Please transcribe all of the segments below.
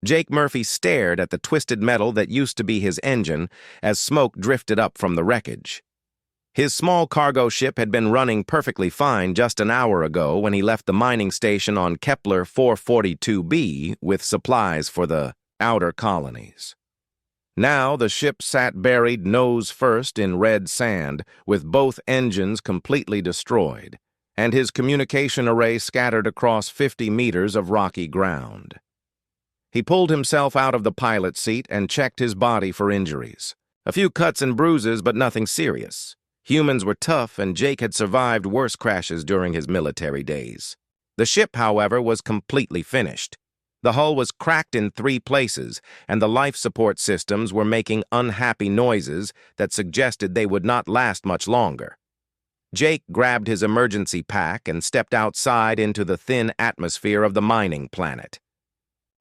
Jake Murphy stared at the twisted metal that used to be his engine as smoke drifted up from the wreckage. His small cargo ship had been running perfectly fine just an hour ago when he left the mining station on Kepler 442b with supplies for the outer colonies. Now the ship sat buried nose first in red sand, with both engines completely destroyed, and his communication array scattered across 50 meters of rocky ground. He pulled himself out of the pilot's seat and checked his body for injuries. A few cuts and bruises, but nothing serious. Humans were tough, and Jake had survived worse crashes during his military days. The ship, however, was completely finished. The hull was cracked in 3 places, and the life support systems were making unhappy noises that suggested they would not last much longer. Jake grabbed his emergency pack and stepped outside into the thin atmosphere of the mining planet.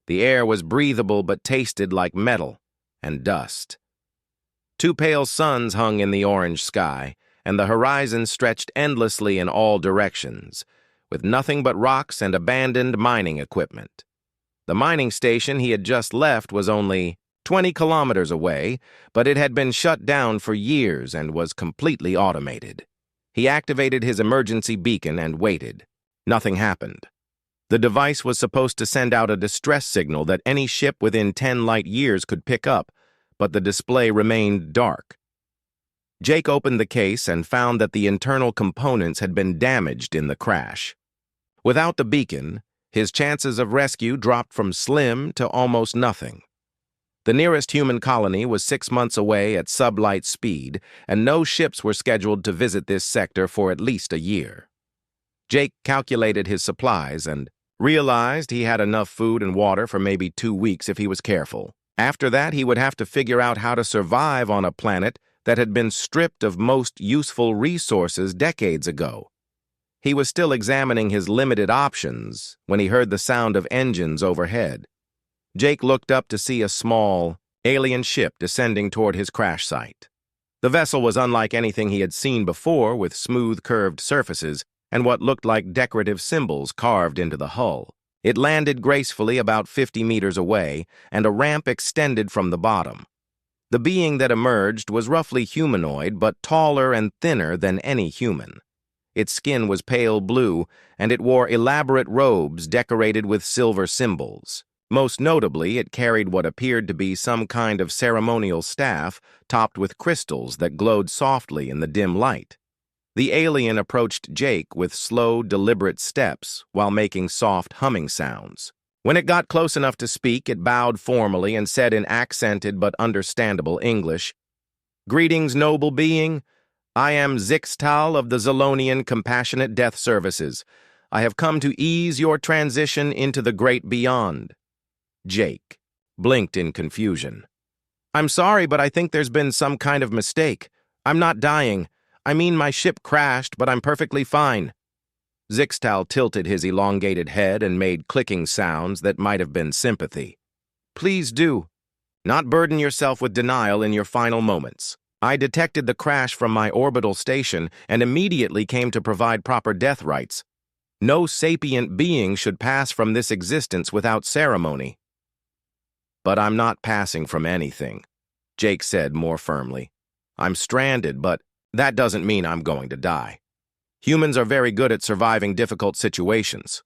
The air was breathable but tasted like metal and dust. 2 pale suns hung in the orange sky, and the horizon stretched endlessly in all directions, with nothing but rocks and abandoned mining equipment. The mining station he had just left was only 20 kilometers away, but it had been shut down for years and was completely automated. He activated his emergency beacon and waited. Nothing happened. The device was supposed to send out a distress signal that any ship within 10 light years could pick up, but the display remained dark. Jake opened the case and found that the internal components had been damaged in the crash. Without the beacon, his chances of rescue dropped from slim to almost nothing. The nearest human colony was 6 months away at sublight speed, and no ships were scheduled to visit this sector for at least a year. Jake calculated his supplies and realized he had enough food and water for maybe 2 weeks if he was careful. After that, he would have to figure out how to survive on a planet that had been stripped of most useful resources decades ago. He was still examining his limited options when he heard the sound of engines overhead. Jake looked up to see a small, alien ship descending toward his crash site. The vessel was unlike anything he had seen before, with smooth, curved surfaces and what looked like decorative symbols carved into the hull. It landed gracefully about 50 meters away, and a ramp extended from the bottom. The being that emerged was roughly humanoid, but taller and thinner than any human. Its skin was pale blue, and it wore elaborate robes decorated with silver symbols. Most notably, it carried what appeared to be some kind of ceremonial staff topped with crystals that glowed softly in the dim light. The alien approached Jake with slow, deliberate steps while making soft humming sounds. When it got close enough to speak, it bowed formally and said in accented but understandable English, "Greetings, noble being. I am Zixtal of the Zolonian Compassionate Death Services. I have come to ease your transition into the great beyond." Jake blinked in confusion. "I'm sorry, but I think there's been some kind of mistake. I'm not dying. I mean, my ship crashed, but I'm perfectly fine." Zixtal tilted his elongated head and made clicking sounds that might have been sympathy. "Please do not burden yourself with denial in your final moments. I detected the crash from my orbital station and immediately came to provide proper death rites. No sapient being should pass from this existence without ceremony." "But I'm not passing from anything," Jake said more firmly. "I'm stranded, but that doesn't mean I'm going to die. Humans are very good at surviving difficult situations."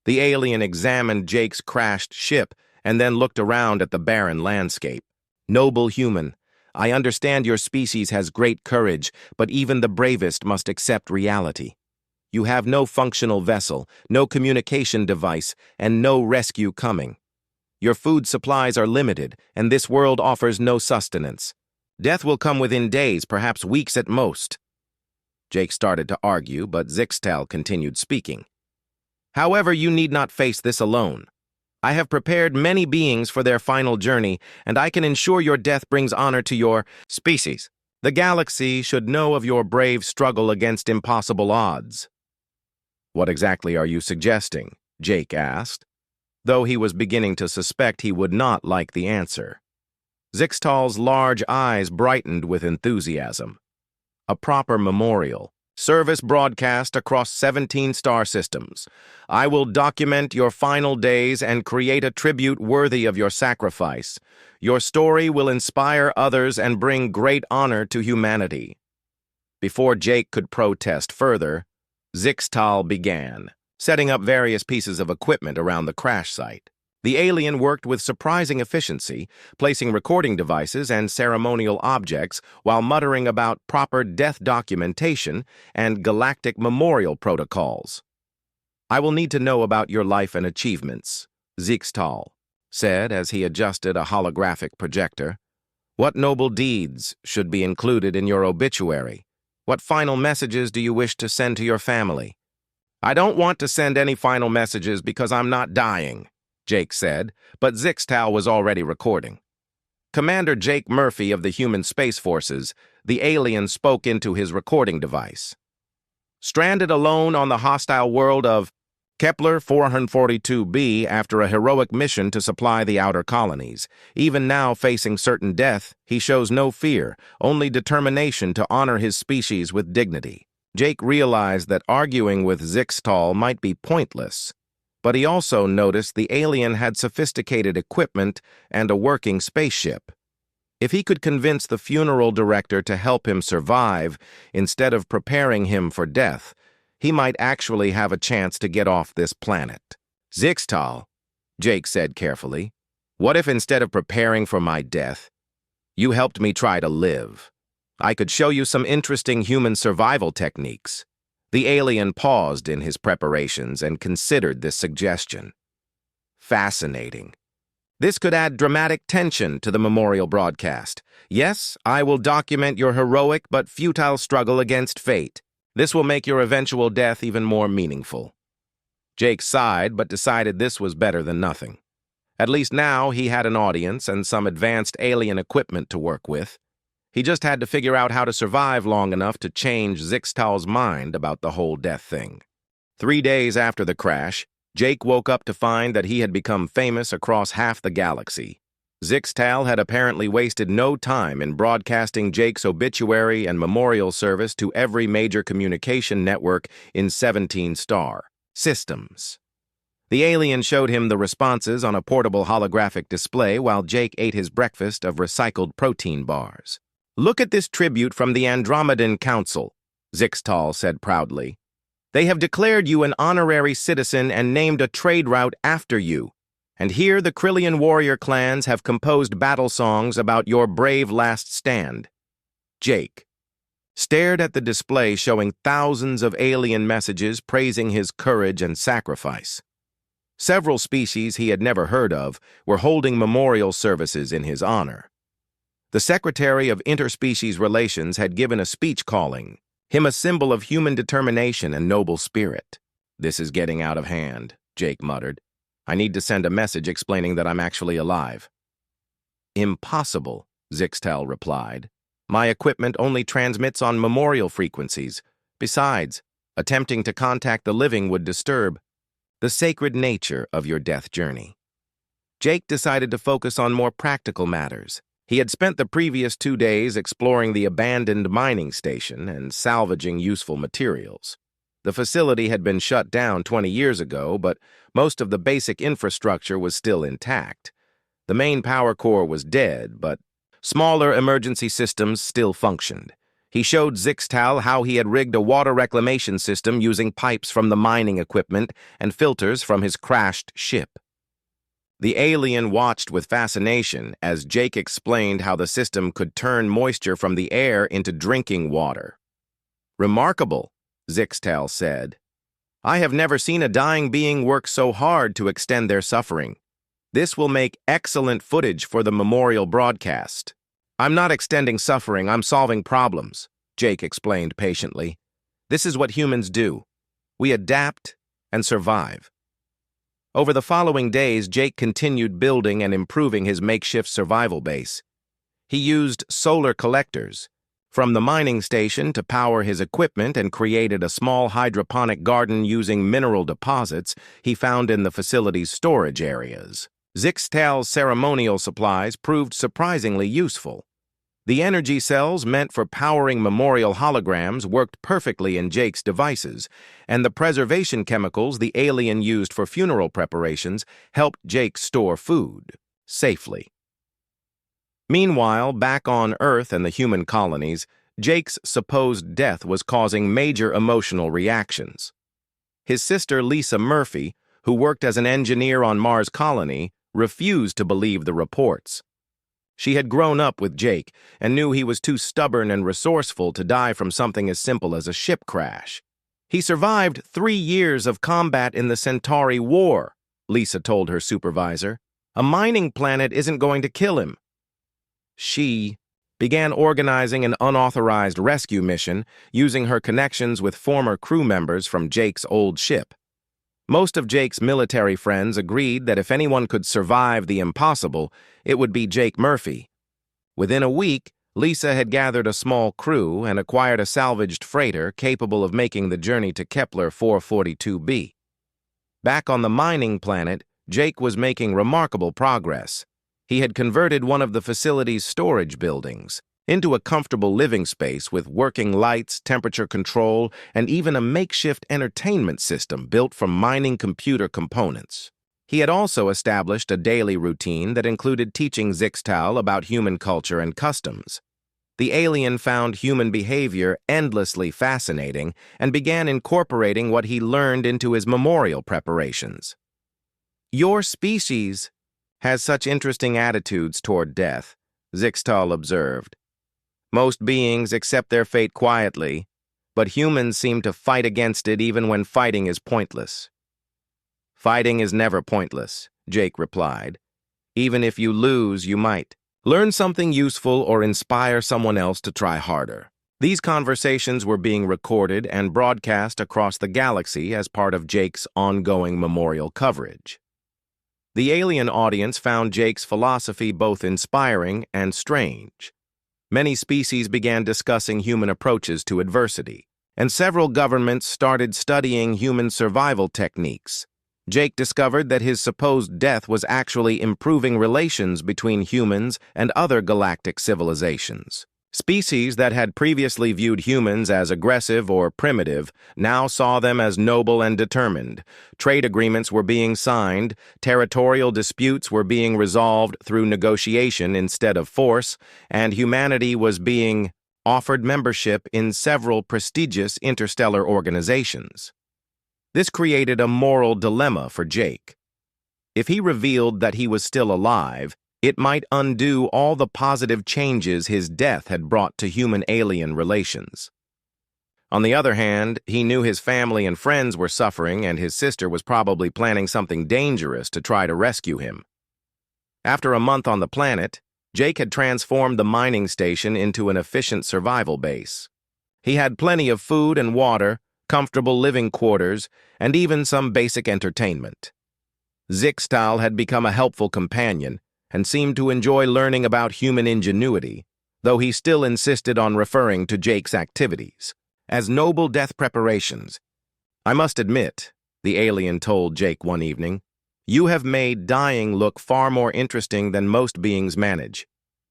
The alien examined Jake's crashed ship and then looked around at the barren landscape. "Noble human, I understand your species has great courage, but even the bravest must accept reality. You have no functional vessel, no communication device, and no rescue coming. Your food supplies are limited, and this world offers no sustenance. Death will come within days, perhaps weeks at most." Jake started to argue, but Zixtal continued speaking. "However, you need not face this alone. I have prepared many beings for their final journey, and I can ensure your death brings honor to your species. The galaxy should know of your brave struggle against impossible odds." "What exactly are you suggesting?" Jake asked, though he was beginning to suspect he would not like the answer. Zixtal's large eyes brightened with enthusiasm. "A proper memorial, Service broadcast across 17 star systems. I will document your final days and create a tribute worthy of your sacrifice. Your story will inspire others and bring great honor to humanity. Before Jake could protest further, Zixtal began, setting up various pieces of equipment around the crash site. The alien worked with surprising efficiency, placing recording devices and ceremonial objects while muttering about proper death documentation and galactic memorial protocols. I will need to know about your life and achievements, Zixtal said as he adjusted a holographic projector. What noble deeds should be included in your obituary? What final messages do you wish to send to your family? I don't want to send any final messages because I'm not dying, Jake said, but Zixtal was already recording. Commander Jake Murphy of the Human Space Forces, the alien spoke into his recording device. Stranded alone on the hostile world of Kepler 442b after a heroic mission to supply the outer colonies. Even now facing certain death, he shows no fear, only determination to honor his species with dignity. Jake realized that arguing with Zixtal might be pointless, but he also noticed the alien had sophisticated equipment and a working spaceship. If he could convince the funeral director to help him survive instead of preparing him for death, he might actually have a chance to get off this planet. Zixtal, Jake said carefully, what if instead of preparing for my death, you helped me try to live? I could show you some interesting human survival techniques. The alien paused in his preparations and considered this suggestion. Fascinating. This could add dramatic tension to the memorial broadcast. Yes, I will document your heroic but futile struggle against fate. This will make your eventual death even more meaningful. Jake sighed but decided this was better than nothing. At least now he had an audience and some advanced alien equipment to work with. He just had to figure out how to survive long enough to change Zixtal's mind about the whole death thing. 3 days after the crash, Jake woke up to find that he had become famous across half the galaxy. Zixtal had apparently wasted no time in broadcasting Jake's obituary and memorial service to every major communication network in 17-star systems. The alien showed him the responses on a portable holographic display while Jake ate his breakfast of recycled protein bars. Look at this tribute from the Andromedan Council, Zixtal said proudly. They have declared you an honorary citizen and named a trade route after you. And here the Krillian warrior clans have composed battle songs about your brave last stand. Jake stared at the display showing thousands of alien messages praising his courage and sacrifice. Several species he had never heard of were holding memorial services in his honor. The Secretary of Interspecies Relations had given a speech calling him a symbol of human determination and noble spirit. This is getting out of hand, Jake muttered. I need to send a message explaining that I'm actually alive. Impossible, Zixtal replied. My equipment only transmits on memorial frequencies. Besides, attempting to contact the living would disturb the sacred nature of your death journey. Jake decided to focus on more practical matters. He had spent the previous 2 days exploring the abandoned mining station and salvaging useful materials. The facility had been shut down 20 years ago, but most of the basic infrastructure was still intact. The main power core was dead, but smaller emergency systems still functioned. He showed Zixtal how he had rigged a water reclamation system using pipes from the mining equipment and filters from his crashed ship. The alien watched with fascination as Jake explained how the system could turn moisture from the air into drinking water. Remarkable, Zixtal said. I have never seen a dying being work so hard to extend their suffering. This will make excellent footage for the memorial broadcast. I'm not extending suffering, I'm solving problems, Jake explained patiently. This is what humans do. We adapt and survive. Over the following days, Jake continued building and improving his makeshift survival base. He used solar collectors from the mining station to power his equipment and created a small hydroponic garden using mineral deposits he found in the facility's storage areas. Zixtal's ceremonial supplies proved surprisingly useful. The energy cells meant for powering memorial holograms worked perfectly in Jake's devices, and the preservation chemicals the alien used for funeral preparations helped Jake store food safely. Meanwhile, back on Earth and the human colonies, Jake's supposed death was causing major emotional reactions. His sister Lisa Murphy, who worked as an engineer on Mars colony, refused to believe the reports. She had grown up with Jake and knew he was too stubborn and resourceful to die from something as simple as a ship crash. He survived 3 years of combat in the Centauri War, Lisa told her supervisor. A mining planet isn't going to kill him. She began organizing an unauthorized rescue mission using her connections with former crew members from Jake's old ship. Most of Jake's military friends agreed that if anyone could survive the impossible, it would be Jake Murphy. Within a week, Lisa had gathered a small crew and acquired a salvaged freighter capable of making the journey to Kepler 442b. Back on the mining planet, Jake was making remarkable progress. He had converted one of the facility's storage buildings into a comfortable living space with working lights, temperature control, and even a makeshift entertainment system built from mining computer components. He had also established a daily routine that included teaching Zixtal about human culture and customs. The alien found human behavior endlessly fascinating and began incorporating what he learned into his memorial preparations. "Your species has such interesting attitudes toward death," Zixtal observed. "Most beings accept their fate quietly, but humans seem to fight against it even when fighting is pointless." "Fighting is never pointless," Jake replied. "Even if you lose, you might learn something useful or inspire someone else to try harder." These conversations were being recorded and broadcast across the galaxy as part of Jake's ongoing memorial coverage. The alien audience found Jake's philosophy both inspiring and strange. Many species began discussing human approaches to adversity, and several governments started studying human survival techniques. Jake discovered that his supposed death was actually improving relations between humans and other galactic civilizations. Species that had previously viewed humans as aggressive or primitive now saw them as noble and determined. Trade agreements were being signed, territorial disputes were being resolved through negotiation instead of force, and humanity was being offered membership in several prestigious interstellar organizations. This created a moral dilemma for Jake. If he revealed that he was still alive, it might undo all the positive changes his death had brought to human-alien relations. On the other hand, he knew his family and friends were suffering, and his sister was probably planning something dangerous to try to rescue him. After a month on the planet, Jake had transformed the mining station into an efficient survival base. He had plenty of food and water, comfortable living quarters, and even some basic entertainment. Zixtal had become a helpful companion and seemed to enjoy learning about human ingenuity, though he still insisted on referring to Jake's activities as noble death preparations. "I must admit," the alien told Jake one evening, "you have made dying look far more interesting than most beings manage.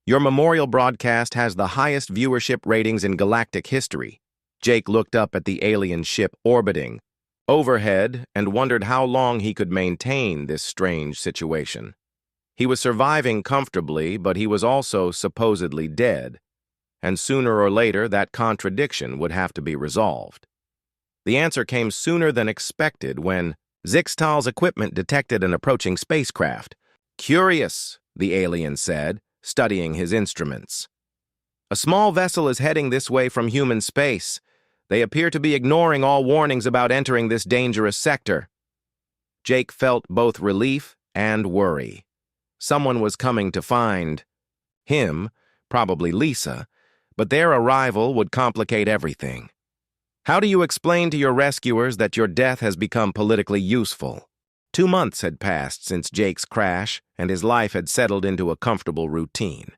Your memorial broadcast has the highest viewership ratings in galactic history." Jake looked up at the alien ship orbiting overhead and wondered how long he could maintain this strange situation. He was surviving comfortably, but he was also supposedly dead, and sooner or later that contradiction would have to be resolved. The answer came sooner than expected when Zixtal's equipment detected an approaching spacecraft. "Curious," the alien said, studying his instruments. "A small vessel is heading this way from human space. They appear to be ignoring all warnings about entering this dangerous sector." Jake felt both relief and worry. Someone was coming to find him, probably Lisa, but their arrival would complicate everything. "How do you explain to your rescuers that your death has become politically useful?" 2 months had passed since Jake's crash, and his life had settled into a comfortable routine.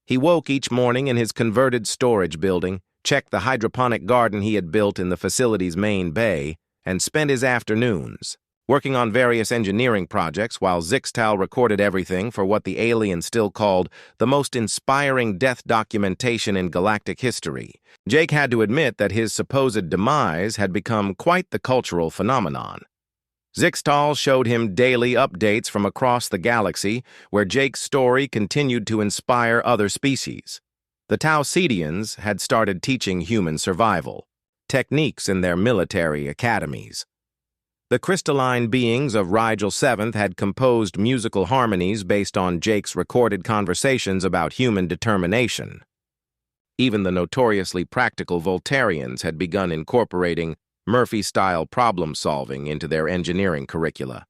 He woke each morning in his converted storage building, checked the hydroponic garden he had built in the facility's main bay, and spent his afternoons working on various engineering projects while Zixtal recorded everything for what the aliens still called the most inspiring death documentation in galactic history. Jake had to admit that his supposed demise had become quite the cultural phenomenon. Zixtal showed him daily updates from across the galaxy, where Jake's story continued to inspire other species. The Taucedians had started teaching human survival, techniques in their military academies. The crystalline beings of Rigel 7th had composed musical harmonies based on Jake's recorded conversations about human determination. Even the notoriously practical Voltarians had begun incorporating Murphy-style problem-solving into their engineering curricula.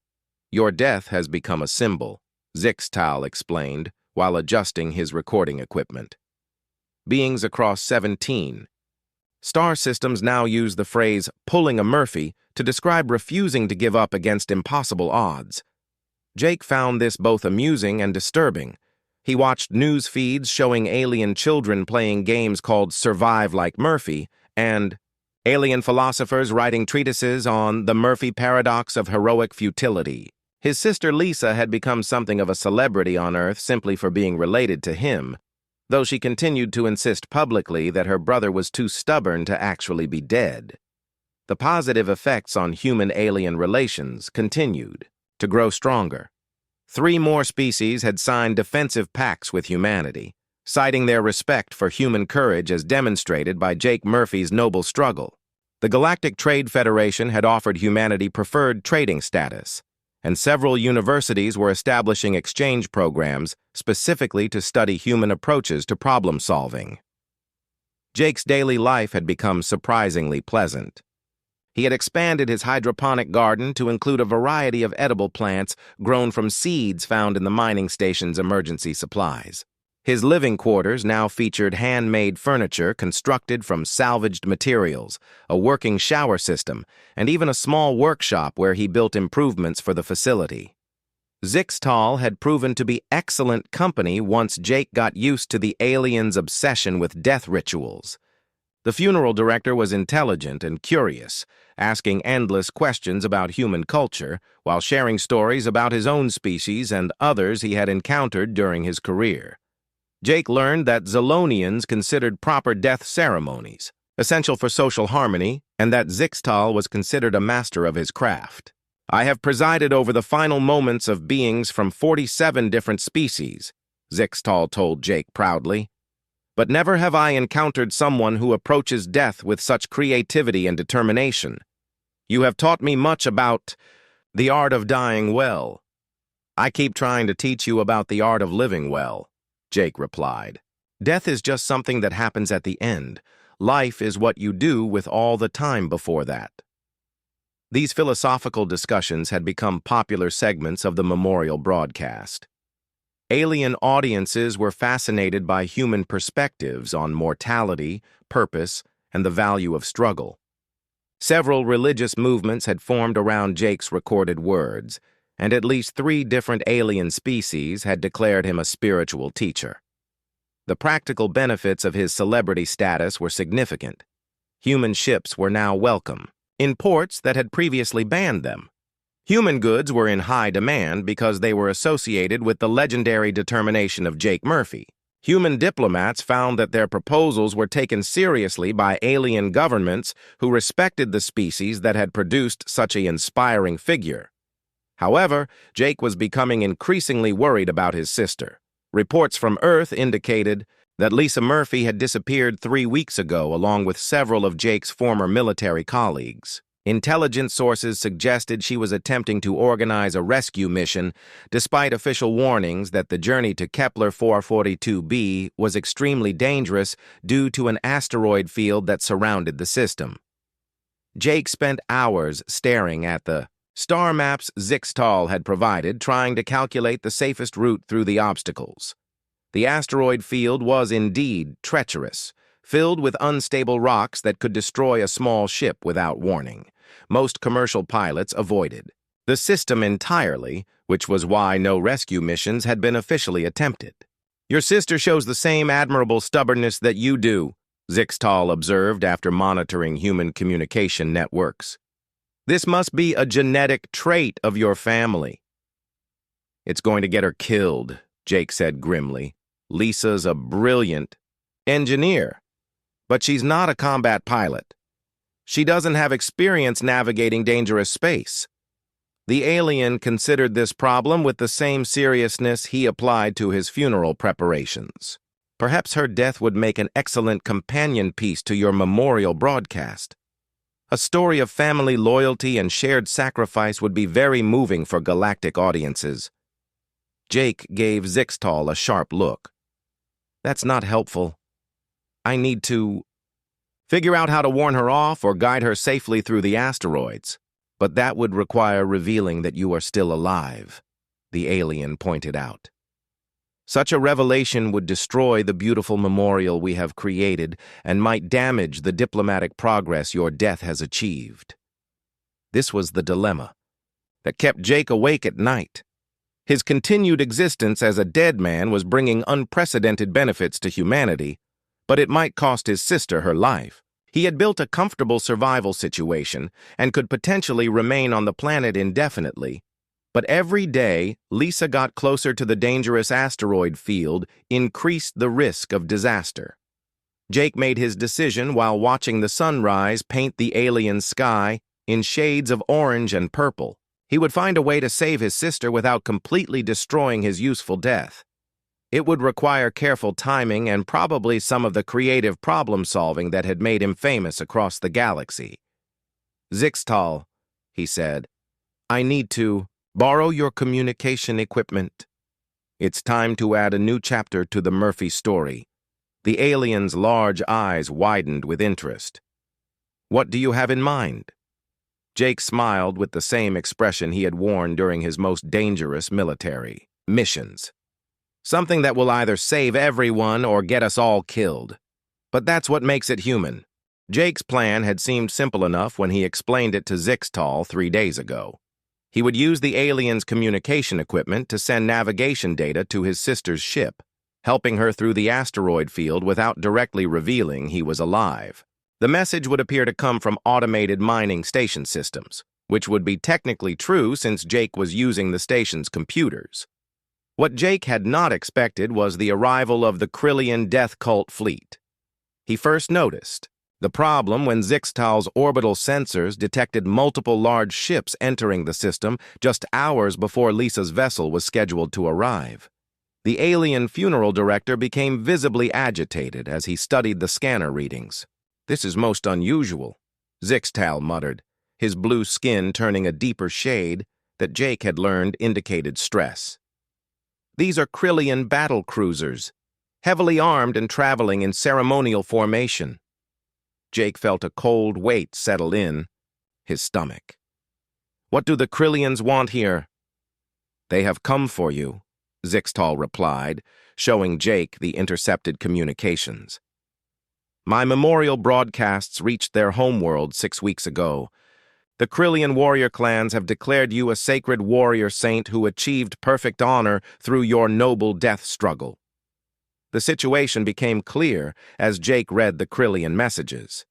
"Your death has become a symbol," Zixtal explained while adjusting his recording equipment. Beings across 17 star systems now use the phrase "pulling a Murphy" to describe refusing to give up against impossible odds. Jake found this both amusing and disturbing. He watched news feeds showing alien children playing games called Survive Like Murphy and alien philosophers writing treatises on the Murphy paradox of heroic futility. His sister Lisa had become something of a celebrity on Earth simply for being related to him, though she continued to insist publicly that her brother was too stubborn to actually be dead. The positive effects on human-alien relations continued to grow stronger. 3 more species had signed defensive pacts with humanity, citing their respect for human courage as demonstrated by Jake Murphy's noble struggle. The Galactic Trade Federation had offered humanity preferred trading status, and several universities were establishing exchange programs specifically to study human approaches to problem-solving. Jake's daily life had become surprisingly pleasant. He had expanded his hydroponic garden to include a variety of edible plants grown from seeds found in the mining station's emergency supplies. His living quarters now featured handmade furniture constructed from salvaged materials, a working shower system, and even a small workshop where he built improvements for the facility. Zixtal had proven to be excellent company once Jake got used to the aliens' obsession with death rituals. The funeral director was intelligent and curious, asking endless questions about human culture while sharing stories about his own species and others he had encountered during his career. Jake learned that Zolonians considered proper death ceremonies essential for social harmony, and that Zixtal was considered a master of his craft. "I have presided over the final moments of beings from 47 different species," Zixtal told Jake proudly. "But never have I encountered someone who approaches death with such creativity and determination. You have taught me much about the art of dying well." "I keep trying to teach you about the art of living well," Jake replied. "Death is just something that happens at the end. Life is what you do with all the time before that." These philosophical discussions had become popular segments of the memorial broadcast. Alien audiences were fascinated by human perspectives on mortality, purpose, and the value of struggle. Several religious movements had formed around Jake's recorded words, and at least 3 different alien species had declared him a spiritual teacher. The practical benefits of his celebrity status were significant. Human ships were now welcome in ports that had previously banned them. Human goods were in high demand because they were associated with the legendary determination of Jake Murphy. Human diplomats found that their proposals were taken seriously by alien governments who respected the species that had produced such an inspiring figure. However, Jake was becoming increasingly worried about his sister. Reports from Earth indicated that Lisa Murphy had disappeared 3 weeks ago along with several of Jake's former military colleagues. Intelligence sources suggested she was attempting to organize a rescue mission, despite official warnings that the journey to Kepler 442b was extremely dangerous due to an asteroid field that surrounded the system. Jake spent hours staring at the star maps Zixtal had provided, trying to calculate the safest route through the obstacles. The asteroid field was indeed treacherous, filled with unstable rocks that could destroy a small ship without warning. Most commercial pilots avoided the system entirely, which was why no rescue missions had been officially attempted. "Your sister shows the same admirable stubbornness that you do," Zixtal observed after monitoring human communication networks. This must be a genetic trait of your family. It's going to get her killed, Jake said grimly. Lisa's a brilliant engineer, but she's not a combat pilot. She doesn't have experience navigating dangerous space. The alien considered this problem with the same seriousness he applied to his funeral preparations. Perhaps her death would make an excellent companion piece to your memorial broadcast. A story of family loyalty and shared sacrifice would be very moving for galactic audiences. Jake gave Zixtal a sharp look. That's not helpful. I need to figure out how to warn her off or guide her safely through the asteroids. But that would require revealing that you are still alive, the alien pointed out. Such a revelation would destroy the beautiful memorial we have created and might damage the diplomatic progress your death has achieved. This was the dilemma that kept Jake awake at night. His continued existence as a dead man was bringing unprecedented benefits to humanity, but it might cost his sister her life. He had built a comfortable survival situation and could potentially remain on the planet indefinitely. But every day, Lisa got closer to the dangerous asteroid field, increased the risk of disaster. Jake made his decision while watching the sunrise paint the alien sky in shades of orange and purple. He would find a way to save his sister without completely destroying his useful death. It would require careful timing and probably some of the creative problem-solving that had made him famous across the galaxy. Zixtal, he said, I need to borrow your communication equipment. It's time to add a new chapter to the Murphy story. The alien's large eyes widened with interest. What do you have in mind? Jake smiled with the same expression he had worn during his most dangerous military missions. Something that will either save everyone or get us all killed. But that's what makes it human. Jake's plan had seemed simple enough when he explained it to Zixtal 3 days ago. He would use the alien's communication equipment to send navigation data to his sister's ship, helping her through the asteroid field without directly revealing he was alive. The message would appear to come from automated mining station systems, which would be technically true since Jake was using the station's computers. What Jake had not expected was the arrival of the Krillian death cult fleet. He first noticed the problem when Zixtal's orbital sensors detected multiple large ships entering the system just hours before Lisa's vessel was scheduled to arrive. The alien funeral director became visibly agitated as he studied the scanner readings. This is most unusual, Zixtal muttered, his blue skin turning a deeper shade that Jake had learned indicated stress. These are Krillian battle cruisers, heavily armed and traveling in ceremonial formation. Jake felt a cold weight settle in his stomach. What do the Krillians want here? They have come for you, Zixtal replied, showing Jake the intercepted communications. My memorial broadcasts reached their homeworld 6 weeks ago. The Krillian warrior clans have declared you a sacred warrior saint who achieved perfect honor through your noble death struggle. The situation became clear as Jake read the Krillian messages.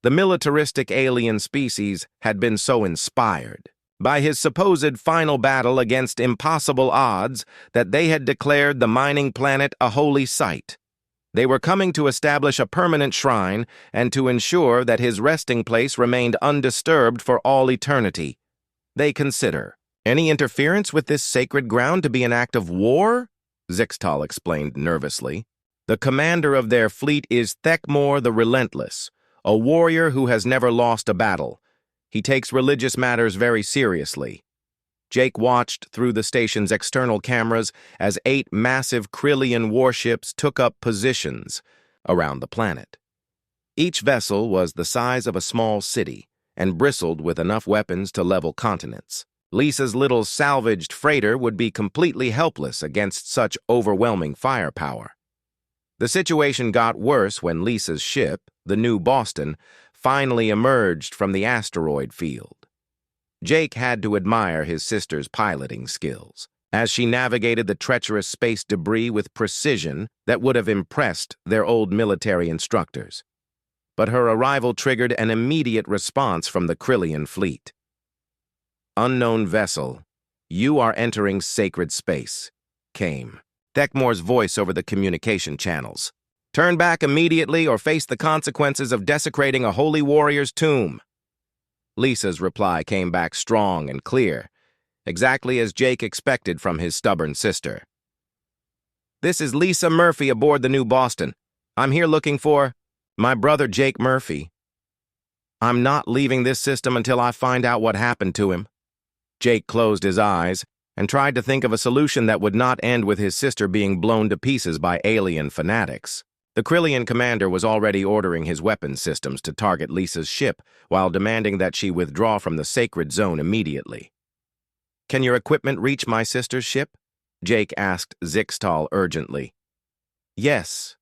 The militaristic alien species had been so inspired by his supposed final battle against impossible odds that they had declared the mining planet a holy site. They were coming to establish a permanent shrine and to ensure that his resting place remained undisturbed for all eternity. They consider any interference with this sacred ground to be an act of war, Zixtal explained nervously. The commander of their fleet is Thekmor the Relentless, a warrior who has never lost a battle. He takes religious matters very seriously. Jake watched through the station's external cameras as 8 massive Krillian warships took up positions around the planet. Each vessel was the size of a small city and bristled with enough weapons to level continents. Lisa's little salvaged freighter would be completely helpless against such overwhelming firepower. The situation got worse when Lisa's ship, the New Boston, finally emerged from the asteroid field. Jake had to admire his sister's piloting skills, as she navigated the treacherous space debris with precision that would have impressed their old military instructors. But her arrival triggered an immediate response from the Krillian fleet. Unknown vessel, you are entering sacred space, came Thekmore's voice over the communication channels. Turn back immediately or face the consequences of desecrating a holy warrior's tomb. Lisa's reply came back strong and clear, exactly as Jake expected from his stubborn sister. This is Lisa Murphy aboard the New Boston. I'm here looking for my brother Jake Murphy. I'm not leaving this system until I find out what happened to him. Jake closed his eyes and tried to think of a solution that would not end with his sister being blown to pieces by alien fanatics. The Krillian commander was already ordering his weapons systems to target Lisa's ship while demanding that she withdraw from the sacred zone immediately. Can your equipment reach my sister's ship? Jake asked Zixtal urgently. Yes,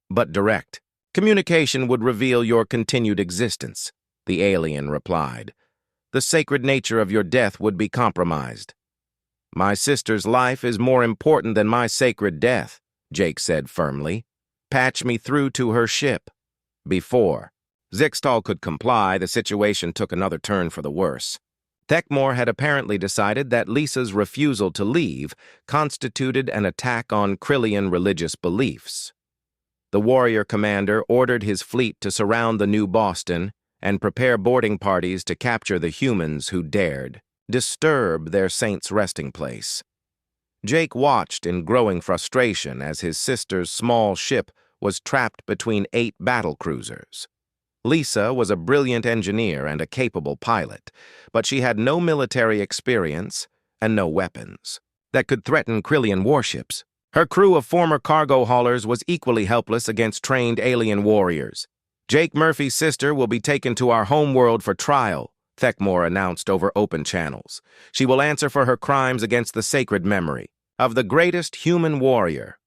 but direct. Communication would reveal your continued existence, the alien replied. The sacred nature of your death would be compromised. My sister's life is more important than my sacred death, Jake said firmly. Patch me through to her ship. Before Zixtal could comply, the situation took another turn for the worse. Thekmore had apparently decided that Lisa's refusal to leave constituted an attack on Krillian religious beliefs. The warrior commander ordered his fleet to surround the New Boston and prepare boarding parties to capture the humans who dared disturb their saint's resting place. Jake watched in growing frustration as his sister's small ship was trapped between 8 battle cruisers. Lisa was a brilliant engineer and a capable pilot, but she had no military experience and no weapons that could threaten Krillian warships. Her crew of former cargo haulers was equally helpless against trained alien warriors. Jake Murphy's sister will be taken to our homeworld for trial, Thekmore announced over open channels. She will answer for her crimes against the sacred memory of the greatest human warrior.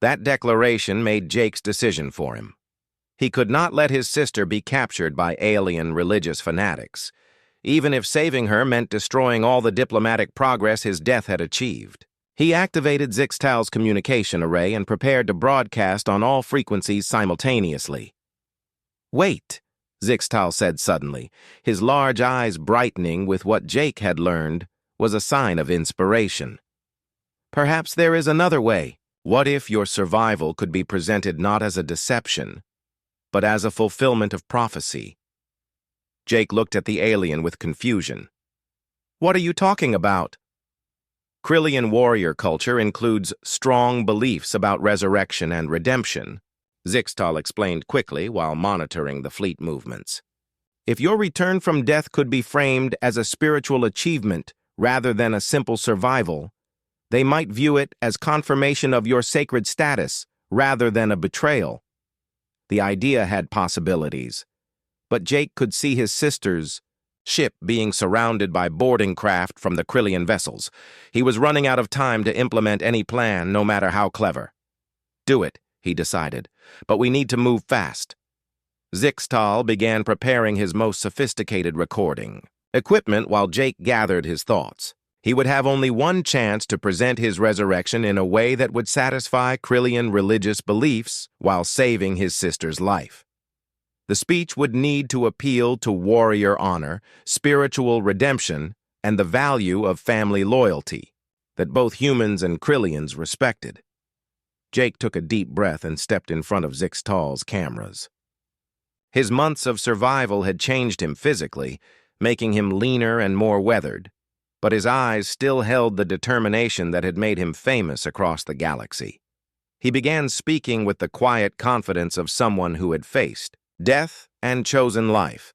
That declaration made Jake's decision for him. He could not let his sister be captured by alien religious fanatics, even if saving her meant destroying all the diplomatic progress his death had achieved. He activated Zixtal's communication array and prepared to broadcast on all frequencies simultaneously. Wait, Zixtal said suddenly, his large eyes brightening with what Jake had learned was a sign of inspiration. Perhaps there is another way. What if your survival could be presented not as a deception, but as a fulfillment of prophecy? Jake looked at the alien with confusion. What are you talking about? Krillian warrior culture includes strong beliefs about resurrection and redemption, Zixtal explained quickly while monitoring the fleet movements. If your return from death could be framed as a spiritual achievement rather than a simple survival, they might view it as confirmation of your sacred status rather than a betrayal. The idea had possibilities, but Jake could see his sister's ship being surrounded by boarding craft from the Krillian vessels. He was running out of time to implement any plan, no matter how clever. Do it, he decided, but we need to move fast. Zixtal began preparing his most sophisticated recording equipment while Jake gathered his thoughts. He would have only one chance to present his resurrection in a way that would satisfy Krillian religious beliefs while saving his sister's life. The speech would need to appeal to warrior honor, spiritual redemption, and the value of family loyalty that both humans and Krillians respected. Jake took a deep breath and stepped in front of Zixtal's cameras. His months of survival had changed him physically, making him leaner and more weathered, but his eyes still held the determination that had made him famous across the galaxy. He began speaking with the quiet confidence of someone who had faced death and chosen life.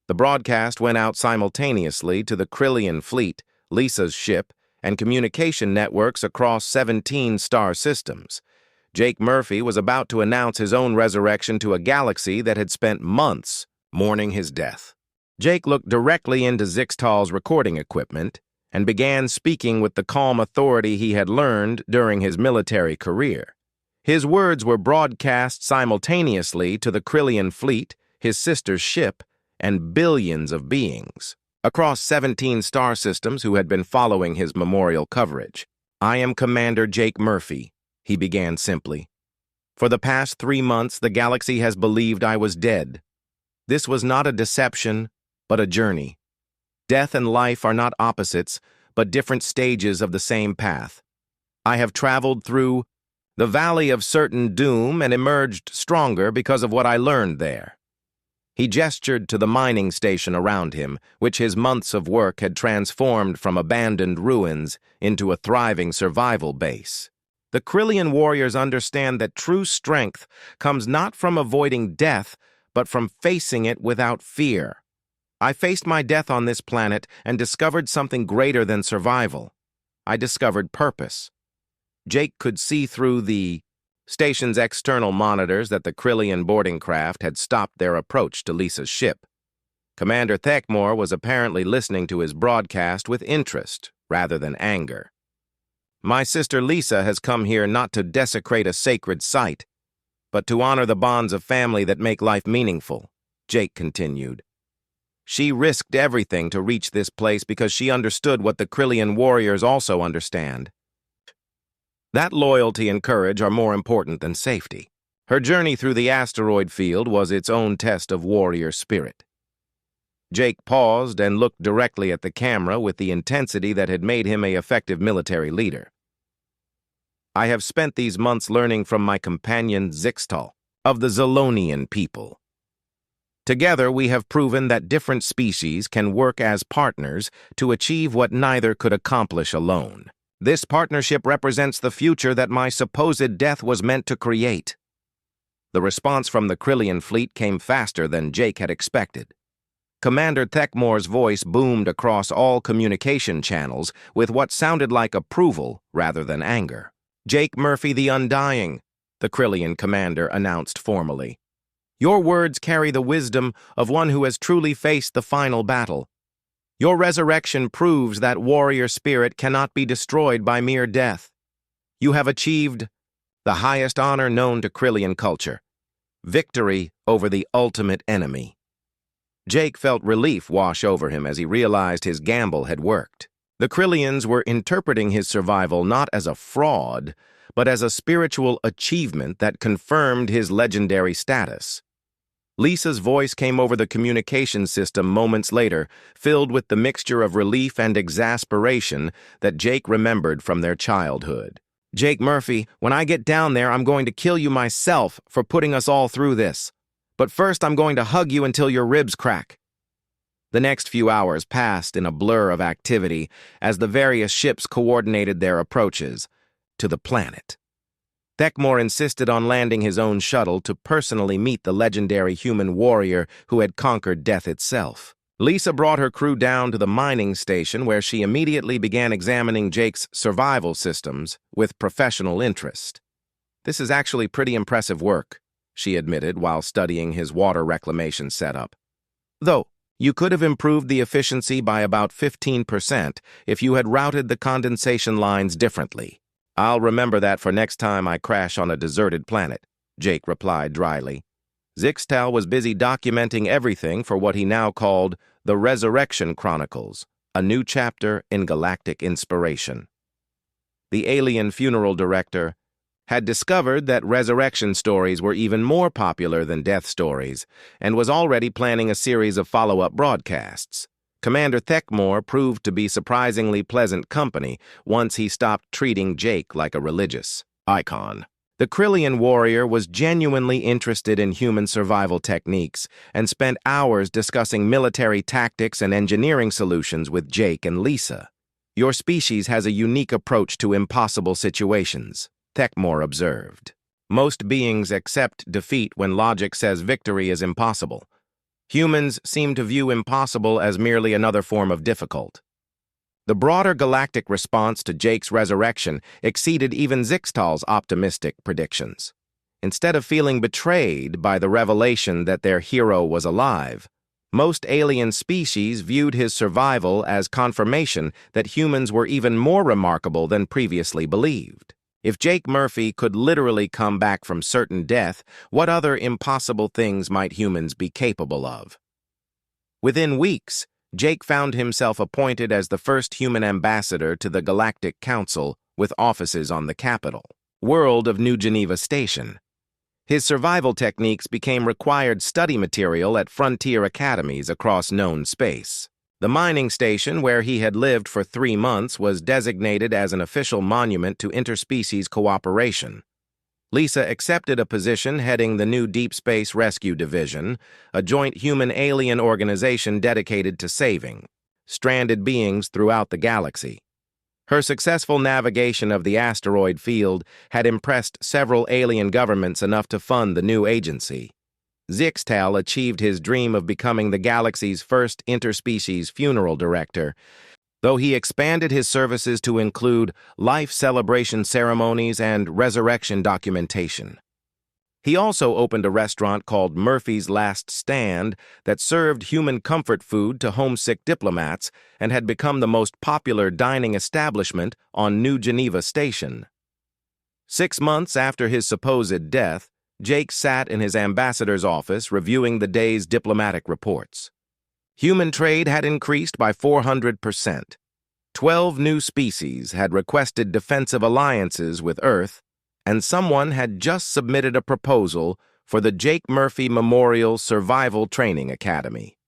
The broadcast went out simultaneously to the Krillian fleet, Lisa's ship, and communication networks across 17 star systems. Jake Murphy was about to announce his own resurrection to a galaxy that had spent months mourning his death. Jake looked directly into Zixtal's recording equipment and began speaking with the calm authority he had learned during his military career. His words were broadcast simultaneously to the Krillian fleet, his sister's ship, and billions of beings across 17 star systems who had been following his memorial coverage. I am Commander Jake Murphy, he began simply. For the past 3 months, the galaxy has believed I was dead. This was not a deception, but a journey. Death and life are not opposites, but different stages of the same path. I have traveled through the valley of certain doom and emerged stronger because of what I learned there. He gestured to the mining station around him, which his months of work had transformed from abandoned ruins into a thriving survival base. The Krillian warriors understand that true strength comes not from avoiding death, but from facing it without fear. I faced my death on this planet and discovered something greater than survival. I discovered purpose. Jake could see through the station's external monitors that the Krillian boarding craft had stopped their approach to Lisa's ship. Commander Thekmore was apparently listening to his broadcast with interest rather than anger. My sister Lisa has come here not to desecrate a sacred site, but to honor the bonds of family that make life meaningful, Jake continued. She risked everything to reach this place because she understood what the Krillian warriors also understand. That loyalty and courage are more important than safety. Her journey through the asteroid field was its own test of warrior spirit. Jake paused and looked directly at the camera with the intensity that had made him an effective military leader. I have spent these months learning from my companion Zixtal of the Zolonian people. Together we have proven that different species can work as partners to achieve what neither could accomplish alone. This partnership represents the future that my supposed death was meant to create. The response from the Krillian fleet came faster than Jake had expected. Commander Thekmore's voice boomed across all communication channels with what sounded like approval rather than anger. Jake Murphy the Undying, the Krillian commander announced formally. Your words carry the wisdom of one who has truly faced the final battle. Your resurrection proves that warrior spirit cannot be destroyed by mere death. You have achieved the highest honor known to Krillian culture, victory over the ultimate enemy. Jake felt relief wash over him as he realized his gamble had worked. The Krillians were interpreting his survival not as a fraud, but as a spiritual achievement that confirmed his legendary status. Lisa's voice came over the communication system moments later, filled with the mixture of relief and exasperation that Jake remembered from their childhood. Jake Murphy, when I get down there, I'm going to kill you myself for putting us all through this. But first, I'm going to hug you until your ribs crack. The next few hours passed in a blur of activity as the various ships coordinated their approaches to the planet. Thekmore insisted on landing his own shuttle to personally meet the legendary human warrior who had conquered death itself. Lisa brought her crew down to the mining station where she immediately began examining Jake's survival systems with professional interest. This is actually pretty impressive work, she admitted while studying his water reclamation setup. Though, you could have improved the efficiency by about 15% if you had routed the condensation lines differently. I'll remember that for next time I crash on a deserted planet, Jake replied dryly. Zixtal was busy documenting everything for what he now called the Resurrection Chronicles, a new chapter in galactic inspiration. The alien funeral director had discovered that resurrection stories were even more popular than death stories and was already planning a series of follow-up broadcasts. Commander Thekmore proved to be surprisingly pleasant company once he stopped treating Jake like a religious icon. The Krillian warrior was genuinely interested in human survival techniques and spent hours discussing military tactics and engineering solutions with Jake and Lisa. Your species has a unique approach to impossible situations, Thekmore observed. Most beings accept defeat when logic says victory is impossible. Humans seem to view impossible as merely another form of difficult. The broader galactic response to Jake's resurrection exceeded even Zixtal's optimistic predictions. Instead of feeling betrayed by the revelation that their hero was alive, most alien species viewed his survival as confirmation that humans were even more remarkable than previously believed. If Jake Murphy could literally come back from certain death, what other impossible things might humans be capable of? Within weeks, Jake found himself appointed as the first human ambassador to the Galactic Council with offices on the capital world of New Geneva Station. His survival techniques became required study material at frontier academies across known space. The mining station where he had lived for 3 months was designated as an official monument to interspecies cooperation. Lisa accepted a position heading the new Deep Space Rescue Division, a joint human-alien organization dedicated to saving stranded beings throughout the galaxy. Her successful navigation of the asteroid field had impressed several alien governments enough to fund the new agency. Zixtal achieved his dream of becoming the galaxy's first interspecies funeral director, though he expanded his services to include life celebration ceremonies and resurrection documentation. He also opened a restaurant called Murphy's Last Stand that served human comfort food to homesick diplomats and had become the most popular dining establishment on New Geneva Station. 6 months after his supposed death, Jake sat in his ambassador's office reviewing the day's diplomatic reports. Human trade had increased by 400%. 12 new species had requested defensive alliances with Earth, and someone had just submitted a proposal for the Jake Murphy Memorial Survival Training Academy.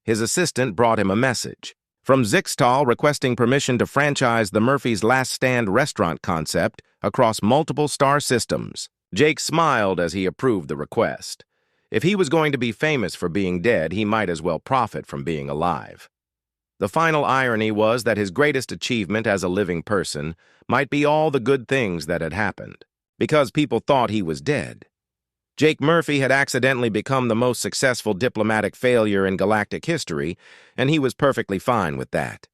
His assistant brought him a message from Zixtal requesting permission to franchise the Murphy's Last Stand restaurant concept across multiple star systems. Jake smiled as he approved the request. If he was going to be famous for being dead, he might as well profit from being alive. The final irony was that his greatest achievement as a living person might be all the good things that had happened, because people thought he was dead. Jake Murphy had accidentally become the most successful diplomatic failure in galactic history, and he was perfectly fine with that.